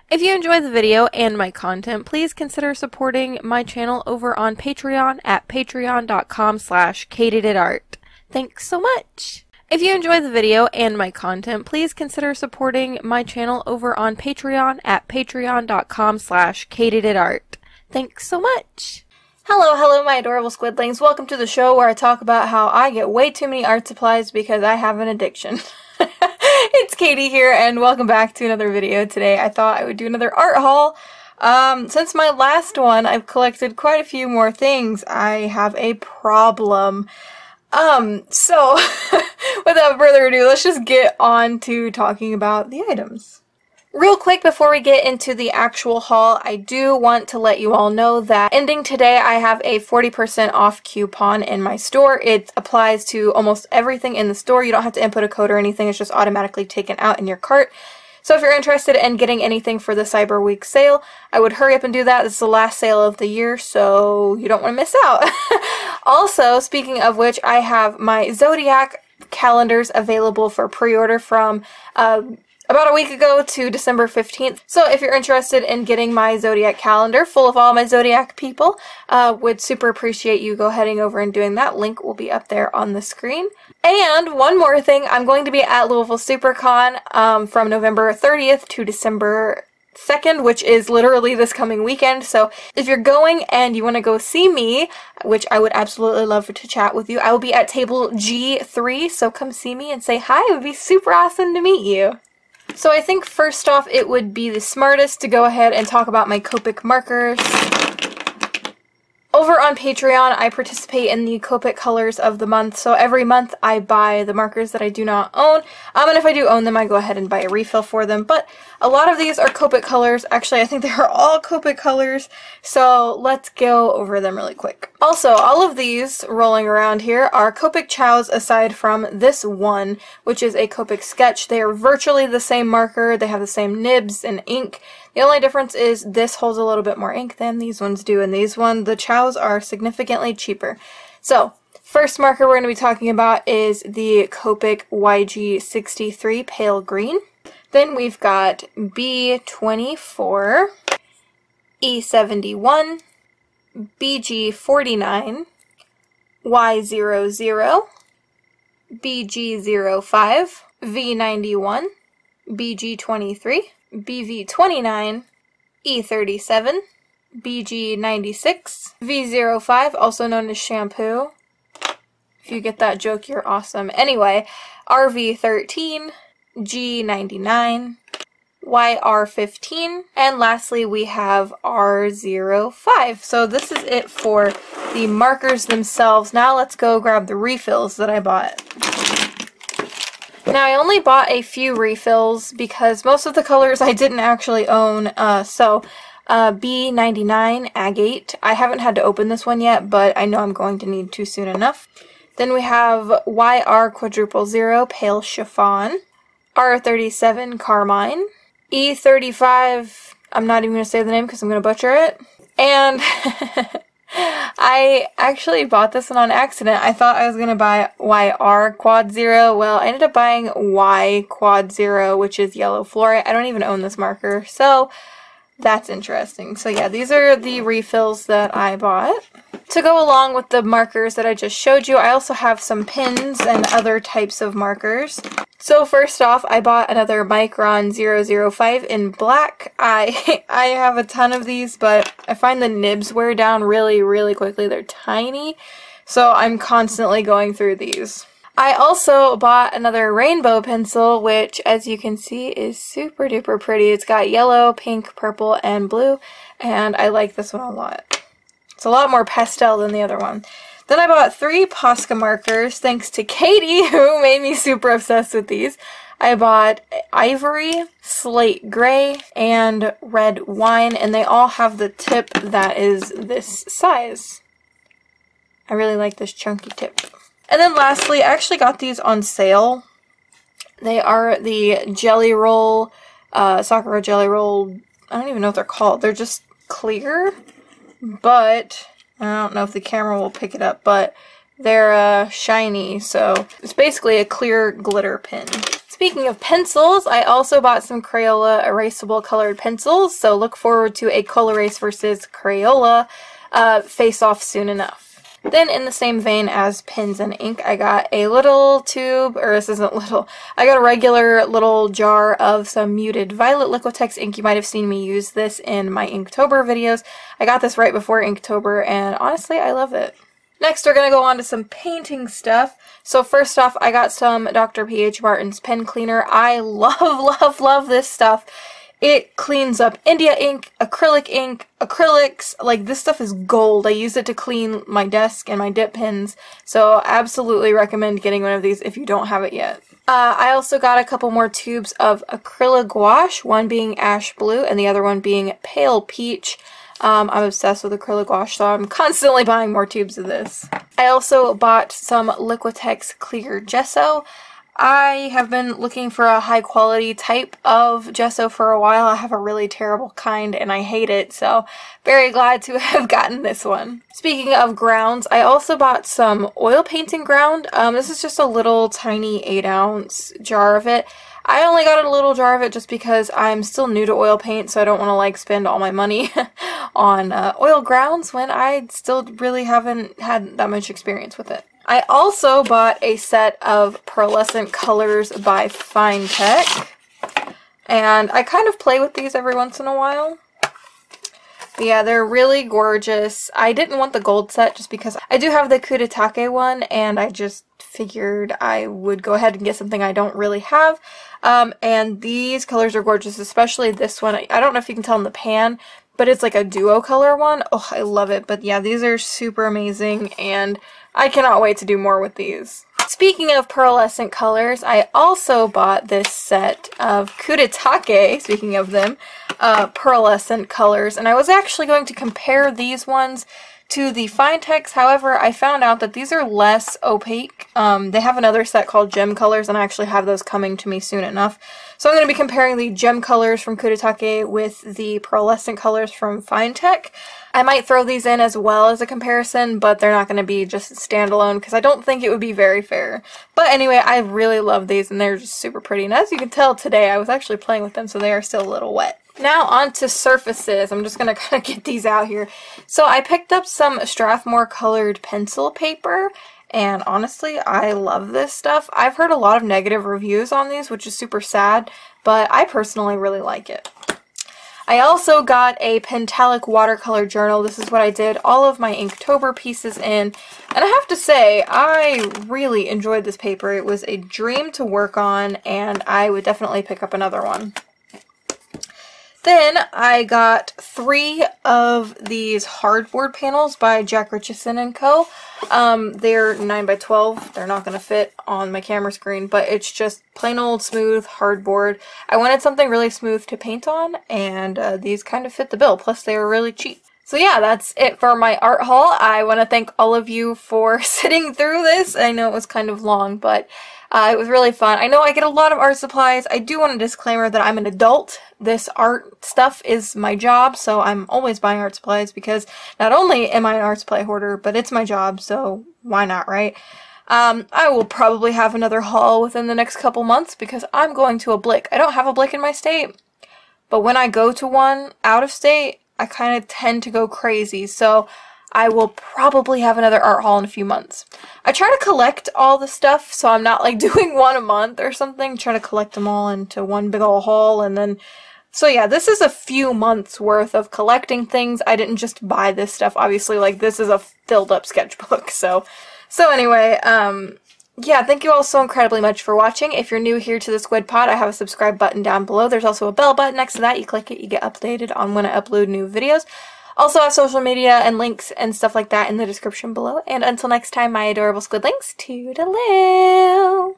If you enjoy the video and my content, please consider supporting my channel over on Patreon at patreon.com/kaatydidart. Thanks so much! If you enjoy the video and my content, please consider supporting my channel over on Patreon at patreon.com/kaatydidart. Thanks so much! Hello, my adorable squidlings. Welcome to the show where I talk about how I get way too many art supplies because I have an addiction. It's Katie here, and welcome back to another video. Today I thought I would do another art haul. Since my last one, I've collected quite a few more things. I have a problem. So, without further ado, let's just get on to talking about the items. Real quick before we get into the actual haul, I do want to let you all know that ending today I have a 40% off coupon in my store. It applies to almost everything in the store. You don't have to input a code or anything, it's just automatically taken out in your cart. So if you're interested in getting anything for the Cyber Week sale, I would hurry up and do that. This is the last sale of the year, so you don't want to miss out. Also, speaking of which, I have my Zodiac calendars available for pre-order from about a week ago to December 15th. So if you're interested in getting my Zodiac calendar full of all my Zodiac people, would super appreciate you heading over and doing that. Link will be up there on the screen. And one more thing, I'm going to be at Louisville SuperCon from November 30th to December 2nd, which is literally this coming weekend. So if you're going and you want to go see me, which I would absolutely love to chat with you, I will be at table G3, so come see me and say hi. It would be super awesome to meet you. So I think first off it would be the smartest to go ahead and talk about my Copic markers. Over on Patreon, I participate in the Copic colors of the month, so every month I buy the markers that I do not own, and if I do own them, I go ahead and buy a refill for them, but a lot of these are Copic colors. Actually, I think they are all Copic colors, so let's go over them really quick. Also, all of these rolling around here are Copic Chows aside from this one, which is a Copic sketch. They are virtually the same marker, they have the same nibs and ink. The only difference is this holds a little bit more ink than these ones do, and these ones, the Chows, are significantly cheaper. So, first marker we're going to be talking about is the Copic YG63 Pale Green. Then we've got B24, E71, BG49, Y00, BG05, V91, BG23, BV29, E37, BG96, V05, also known as shampoo. If you get that joke, you're awesome. Anyway, RV13, G99, YR15, and lastly we have R05. So this is it for the markers themselves. Now let's go grab the refills that I bought. Now, I only bought a few refills because most of the colors I didn't actually own, B99 Agate. I haven't had to open this one yet, but I know I'm going to need to soon enough. Then we have YR00 Pale Chiffon, R37 Carmine, E35, I'm not even going to say the name because I'm going to butcher it, and I actually bought this one on accident. I thought I was going to buy YR Quad Zero. Well, I ended up buying Y Quad Zero, which is yellow fluorite. I don't even own this marker, so that's interesting. So yeah, these are the refills that I bought. To go along with the markers that I just showed you, I also have some pins and other types of markers. So first off, I bought another Micron 005 in black. I have a ton of these, but I find the nibs wear down really quickly. They're tiny, so I'm constantly going through these. I also bought another rainbow pencil, which, as you can see, is super duper pretty. It's got yellow, pink, purple, and blue, and I like this one a lot. It's a lot more pastel than the other one. Then I bought 3 Posca markers, thanks to Katie, who made me super obsessed with these. I bought Ivory, Slate Gray, and Red Wine, and they all have the tip that is this size. I really like this chunky tip. And then lastly, I actually got these on sale. They are the Jelly Roll, Sakura Jelly Roll, I don't even know what they're called. They're just clear, but I don't know if the camera will pick it up, but They're shiny, so it's basically a clear glitter pen. Speaking of pencils, I also bought some Crayola erasable colored pencils, so look forward to a Col-Erase versus Crayola face-off soon enough. Then in the same vein as pens and ink, I got a little tube, or this isn't little, I got a regular little jar of some muted violet Liquitex ink. You might have seen me use this in my Inktober videos. I got this right before Inktober, and honestly, I love it. Next, we're going to go on to some painting stuff. So first off, I got some Dr. P.H. Martin's pen cleaner. I love this stuff. It cleans up India ink, acrylics. Like, this stuff is gold. I use it to clean my desk and my dip pens. So absolutely recommend getting one of these if you don't have it yet. I also got a couple more tubes of acrylic gouache, one being ash blue and the other one being pale peach. I'm obsessed with acrylic gouache, so I'm constantly buying more tubes of this. I also bought some Liquitex clear gesso. I have been looking for a high quality type of gesso for a while. I have a really terrible kind and I hate it, so very glad to have gotten this one. Speaking of grounds, I also bought some oil painting ground. This is just a little tiny 8-ounce jar of it. I only got a little jar of it just because I'm still new to oil paint, so I don't want to like spend all my money on oil grounds when I still really haven't had that much experience with it. I also bought a set of pearlescent colors by Fine Tech, and I kind of play with these every once in a while. But yeah, they're really gorgeous. I didn't want the gold set just because I do have the Kaatydid one, and I just figured I would go ahead and get something I don't really have. And these colors are gorgeous, especially this one. I don't know if you can tell in the pan, but it's like a duo color one. Oh, I love it. But yeah, these are super amazing, and I cannot wait to do more with these. Speaking of pearlescent colors, I also bought this set of Kaatydid, speaking of them, pearlescent colors, and I was actually going to compare these ones to the Fine Techs. However, I found out that these are less opaque. They have another set called Gem Colors, and I actually have those coming to me soon enough. So I'm going to be comparing the Gem Colors from Kaatydid with the pearlescent colors from Fine Tech. I might throw these in as well as a comparison, but they're not going to be just standalone because I don't think it would be very fair. But anyway, I really love these, and they're just super pretty. And as you can tell today, I was actually playing with them, so they are still a little wet. Now on to surfaces. I'm just going to kind of get these out here. So I picked up some Strathmore colored pencil paper, and honestly, I love this stuff. I've heard a lot of negative reviews on these, which is super sad, but I personally really like it. I also got a Pentalic watercolor journal. This is what I did all of my Inktober pieces in, and I have to say, I really enjoyed this paper. It was a dream to work on, and I would definitely pick up another one. Then I got 3 of these hardboard panels by Jack Richardson & Co. They're 9x12. They're not going to fit on my camera screen, but it's just plain old smooth hardboard. I wanted something really smooth to paint on, and these kind of fit the bill. Plus, they were really cheap. So yeah, that's it for my art haul. I want to thank all of you for sitting through this. I know it was kind of long, but it was really fun. I know I get a lot of art supplies. I do want a disclaimer that I'm an adult. This art stuff is my job, so I'm always buying art supplies because not only am I an art supply hoarder, but it's my job, so why not, right? I will probably have another haul within the next couple months because I'm going to a Blick. I don't have a Blick in my state, but when I go to one out of state, I kind of tend to go crazy, so I will probably have another art haul in a few months. I try to collect all the stuff, so I'm not like doing one a month or something. Try to collect them all into one big ol' haul, and then... So yeah, this is a few months worth of collecting things. I didn't just buy this stuff, obviously. Like, this is a filled up sketchbook, so anyway, yeah, thank you all so incredibly much for watching. If you're new here to the Squid Pod, I have a subscribe button down below. There's also a bell button next to that. You click it, you get updated on when I upload new videos. Also have social media and links and stuff like that in the description below. And until next time, my adorable Squidlings, toodaloo!